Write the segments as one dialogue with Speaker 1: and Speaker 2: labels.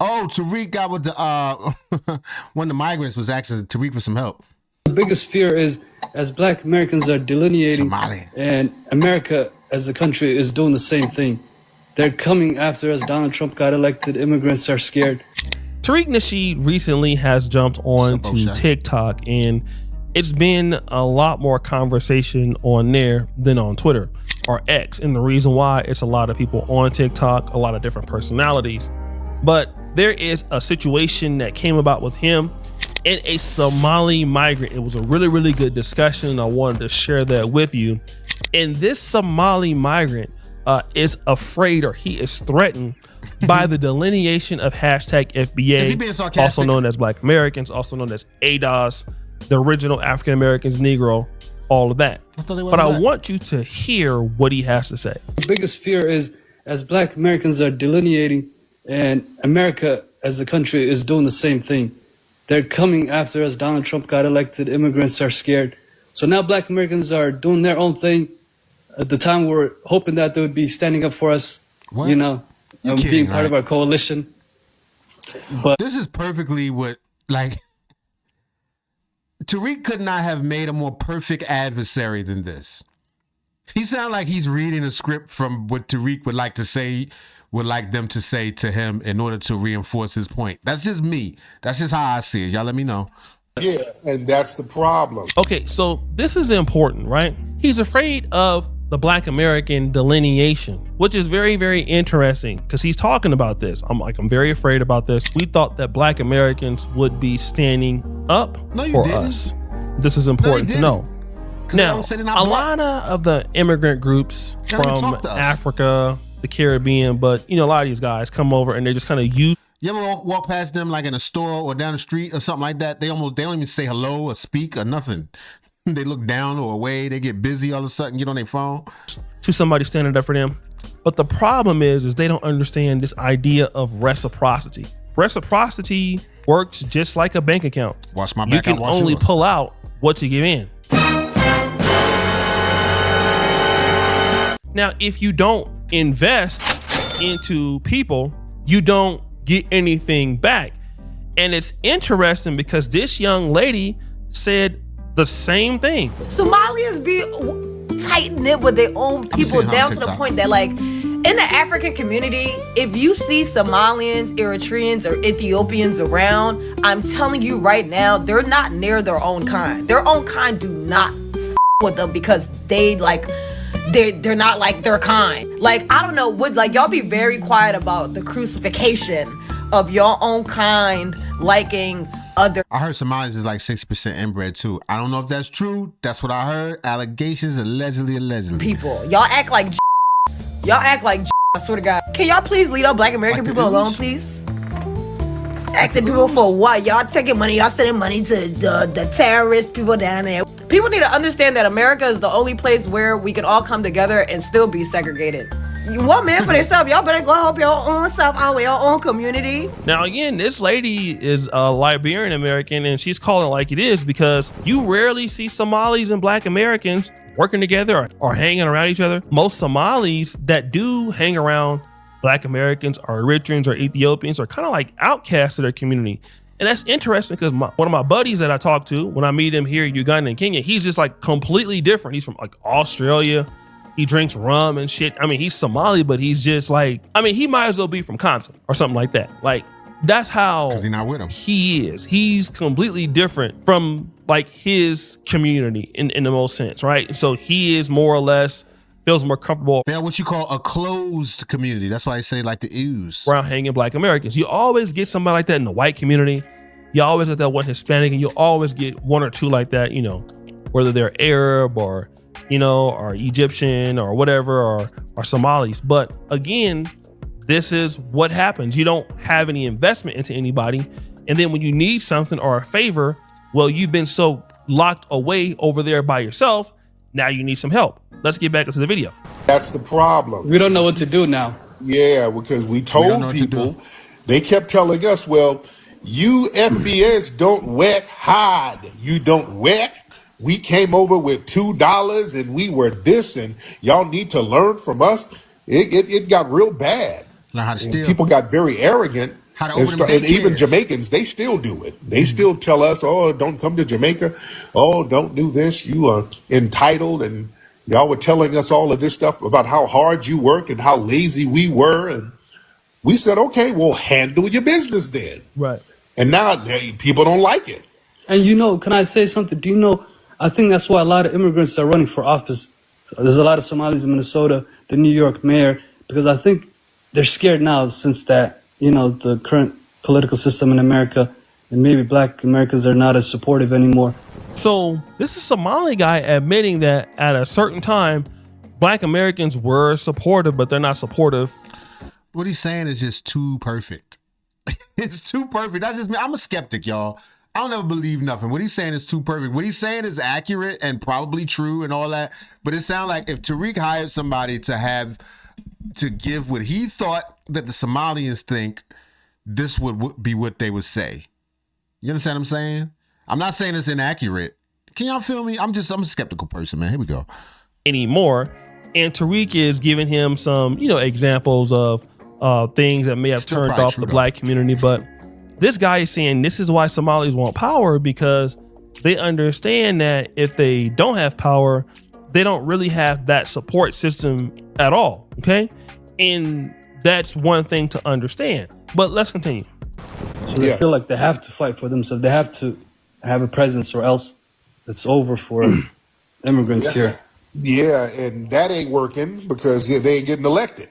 Speaker 1: Oh, Tariq got with the one of the migrants was asking Tariq for some help.
Speaker 2: The biggest fear is as Black Americans are delineating,
Speaker 1: Somali.
Speaker 2: and America as a country is doing the same thing. They're coming after us. Donald Trump got elected. Immigrants are scared.
Speaker 3: Tariq Nasheed recently has jumped on to TikTok, and it's been a lot more conversation on there than on Twitter or X. And the reason why, it's a lot of people on TikTok, a lot of different personalities. But there is a situation that came about with him and a Somali migrant. It was a really, really good discussion. I wanted to share that with you. And this Somali migrant is afraid, or he is threatened by the delineation of hashtag FBA,
Speaker 1: is he being sarcastic?
Speaker 3: Also known as Black Americans, also known as ADOS, the original African Americans, Negro, all of that. But I want you to hear what he has to say.
Speaker 2: The biggest fear is as Black Americans are delineating, and America as a country is doing the same thing. They're coming after us. Donald Trump got elected. Immigrants are scared. So now Black Americans are doing their own thing. At the time, we're hoping that they would be standing up for us,
Speaker 1: what?
Speaker 2: You know, being part of our coalition. But
Speaker 1: this is perfectly what, like, Tariq could not have made a more perfect adversary than this. He sounds like he's reading a script from what Tariq would like them to say to him in order to reinforce his point. That's just me. That's just how I see it. Y'all let me know.
Speaker 4: Yeah, and that's the problem.
Speaker 3: Okay, so this is important, right? He's afraid of the Black American delineation, which is very, very interesting because he's talking about this. I'm very afraid about this. We thought that Black Americans would be standing up for us. This is important to know. Now, a lot of the immigrant groups from Africa, the Caribbean, but you know, a lot of these guys come over and they just kind of use.
Speaker 1: You ever walk past them like in a store or down the street or something like that? They don't even say hello or speak or nothing. They look down or away. They get busy all of a sudden, get on their phone.
Speaker 3: To somebody standing up for them. But the problem is they don't understand this idea of reciprocity. Reciprocity works just like a bank account.
Speaker 1: Watch my back.
Speaker 3: You can only pull out what you give in. Now, if you don't invest into people, you don't get anything back. And it's interesting because this young lady said the same thing.
Speaker 5: Somalians be tight-knit with their own people down to the point that, like, in the African community, if you see Somalians, Eritreans, or Ethiopians around, I'm telling you right now, they're not near their own kind. Their own kind do not with them because they're not like their kind. Like, I don't know, y'all be very quiet about the crucifixion of your own kind liking other.
Speaker 1: I heard Somalis is like 60% inbred too. I don't know if that's true. That's what I heard. Allegations, allegedly.
Speaker 5: People, y'all act like y'all act like I swear to God. Can y'all please leave our Black American people alone, please? Asking people for what? Y'all taking money, y'all sending money to the terrorist people down there. People need to understand that America is the only place where we can all come together and still be segregated. You want man for themselves, y'all better go help your own self out with your own community.
Speaker 3: Now again, this lady is a Liberian American and she's calling it like it is because you rarely see Somalis and Black Americans working together or hanging around each other. Most Somalis that do hang around Black Americans or Eritreans or Ethiopians are kind of like outcasts of their community. And that's interesting because one of my buddies that I talk to, when I meet him here in Uganda and Kenya, he's just like completely different. He's from like Australia. He drinks rum and shit. I mean, he's Somali, but he's just like, I mean, he might as well be from Compton or something like that. Like, that's how
Speaker 1: he's not with him.
Speaker 3: He is. He's completely different from like his community in the most sense, right? So he is more or less feels more comfortable.
Speaker 1: They're what you call a closed community. That's why I say like the ooze.
Speaker 3: Around hanging Black Americans. You always get somebody like that in the white community. You always get that one Hispanic, and you always get one or two like that, you know, whether they're Arab or, you know, or Egyptian or whatever, or Somalis. But again, this is what happens. You don't have any investment into anybody. And then when you need something or a favor, well, you've been so locked away over there by yourself. Now you need some help. Let's get back into the video.
Speaker 4: That's the problem.
Speaker 2: We don't know what to do now.
Speaker 4: Yeah, because we told people, they kept telling us, well, you FBS don't work hard. You don't work. We came over with $2 and we were this, and y'all need to learn from us. It got real bad.
Speaker 1: Learn how to steal.
Speaker 4: People got very arrogant And even Jamaicans, they still do it. They still tell us, oh, don't come to Jamaica. Oh, don't do this. You are entitled. And y'all were telling us all of this stuff about how hard you work and how lazy we were. And we said, okay, well, handle your business then.
Speaker 3: Right.
Speaker 4: And now people don't like it.
Speaker 2: And can I say something? Do you know, I think that's why a lot of immigrants are running for office. There's a lot of Somalis in Minnesota, the New York mayor, because I think they're scared now since that, the current political system in America, and maybe black Americans are not as supportive anymore.
Speaker 3: So this is Somali guy admitting that at a certain time, black Americans were supportive, but they're not supportive.
Speaker 1: What he's saying is just too perfect. It's too perfect. That's just me. I'm a skeptic, y'all. I don't ever believe nothing. What he's saying is too perfect. What he's saying is accurate and probably true and all that. But it sounds like if Tariq hired somebody to give what he thought that the Somalians think, this would be what they would say. You understand what I'm saying? I'm not saying it's inaccurate. Can y'all feel me? I'm a skeptical person, man. Here we go.
Speaker 3: Anymore. And Tariq is giving him some, examples of things that may have turned off the black community. But this guy is saying this is why Somalis want power, because they understand that if they don't have power, they don't really have that support system at all. Okay. And that's one thing to understand. But let's continue.
Speaker 2: So they feel like they have to fight for themselves. They have to have a presence, or else it's over for immigrants here.
Speaker 4: Yeah, and that ain't working because they ain't getting elected.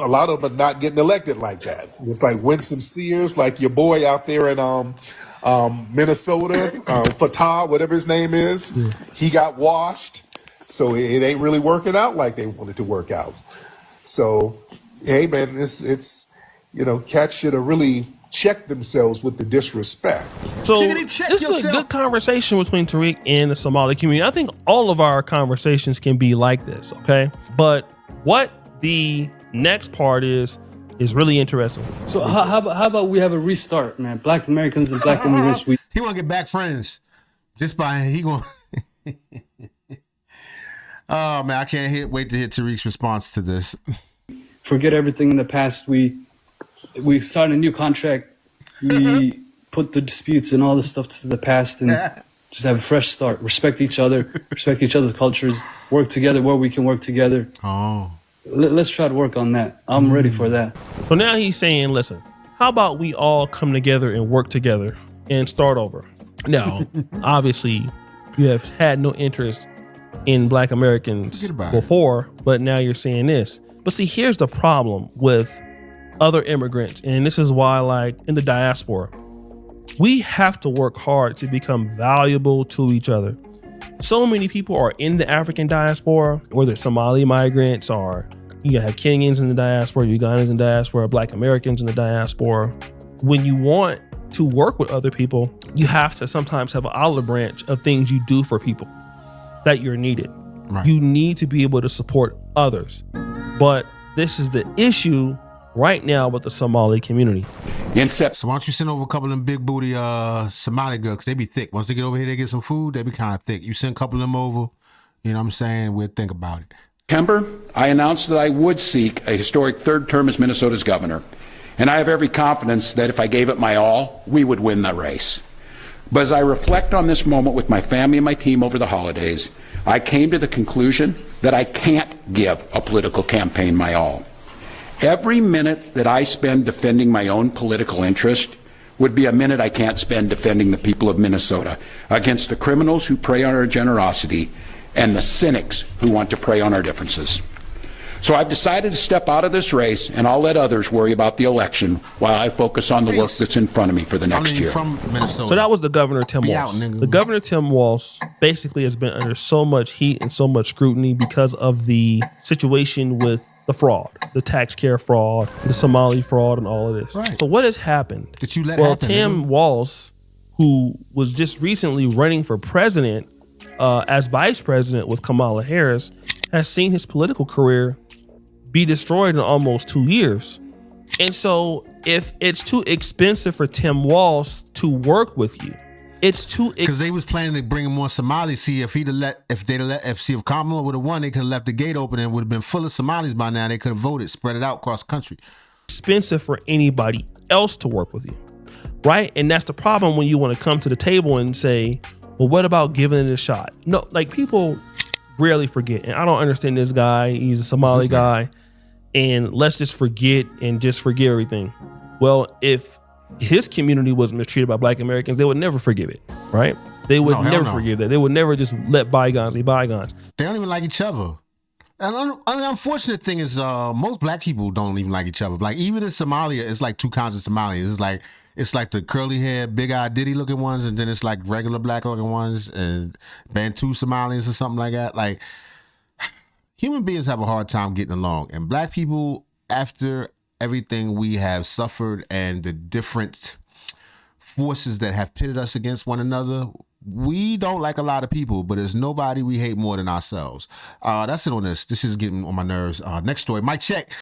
Speaker 4: A lot of them are not getting elected like that. It's like Winston Sears, like your boy out there in Minnesota, Fatah, whatever his name is. Yeah. He got washed, so it ain't really working out like they wanted to work out. So, hey, man, it's cats should have really checked themselves with the disrespect.
Speaker 3: So this is a good conversation between Tariq and the Somali community. I think all of our conversations can be like this, okay? But what the next part is really interesting.
Speaker 2: So how about we have a restart, man? Black Americans and black immigrants.
Speaker 1: He want to get back friends. Just by he going. Oh man, I can't wait to hear Tariq's response to this.
Speaker 2: Forget everything in the past. We signed a new contract. We put the disputes and all this stuff to the past and just have a fresh start. Respect each other. Respect each other's cultures. Work together where we can work together.
Speaker 1: Oh.
Speaker 2: Let's try to work on that. I'm ready for that.
Speaker 3: So now he's saying, listen, how about we all come together and work together and start over? Now, obviously, you have had no interest in black Americans before, but now you're saying this. But see, here's the problem with other immigrants, and this is why, like in the diaspora, we have to work hard to become valuable to each other. So many people are in the African diaspora, whether it's Somali migrants or you have Kenyans in the diaspora, Ugandans in the diaspora, black Americans in the diaspora. When you want to work with other people, you have to sometimes have an olive branch of things you do for people that you're needed. Right. You need to be able to support others. But this is the issue right now with the Somali community.
Speaker 1: So why don't you send over a couple of them big booty Somali girls? 'Cause they be thick. Once they get over here, they get some food, they be kind of thick. You send a couple of them over, you know what I'm saying? We'll think about it.
Speaker 6: September, I announced that I would seek a historic third term as Minnesota's governor. And I have every confidence that if I gave it my all, we would win the race. But as I reflect on this moment with my family and my team over the holidays, I came to the conclusion that I can't give a political campaign my all. Every minute that I spend defending my own political interest would be a minute I can't spend defending the people of Minnesota against the criminals who prey on our generosity and the cynics who want to prey on our differences. So I've decided to step out of this race, and I'll let others worry about the election while I focus on the work that's in front of me for the next year.
Speaker 3: So that was the governor, Tim Walz. The governor, Tim Walz, basically has been under so much heat and so much scrutiny because of the situation with the fraud, the tax care fraud, the Somali fraud, and all of this. Right. So what has happened?
Speaker 1: Did you let happen,
Speaker 3: Tim Walz, who was just recently running for president as vice president with Kamala Harris, has seen his political career be destroyed in almost 2 years. And so if it's too expensive for Tim Walz to work with you, it's too
Speaker 1: because they was planning to bring in more Somalis. See, if Kamala would have won, they could have left the gate open and would have been full of Somalis by now. They could have voted, spread it out across the country.
Speaker 3: expensive for anybody else to work with you, right? And that's the problem when you want to come to the table and say, well, what about giving it a shot? No, like people rarely forget. And I don't understand this guy. He's a Somali guy. And let's just forget everything. Well, if his community was mistreated by Black Americans, they would never forgive it, right? They would never forgive that. They would never just let bygones be bygones.
Speaker 1: They don't even like each other. And the unfortunate thing is most Black people don't even like each other. Like even in Somalia, it's like two kinds of Somalians. It's like the curly hair, big eyed Diddy looking ones, and then it's like regular Black looking ones and Bantu Somalians or something like that. Like human beings have a hard time getting along, and Black people, after everything we have suffered and the different forces that have pitted us against one another, we don't like a lot of people, but there's nobody we hate more than ourselves. That's it on this. This is getting on my nerves. Next story. Mic check.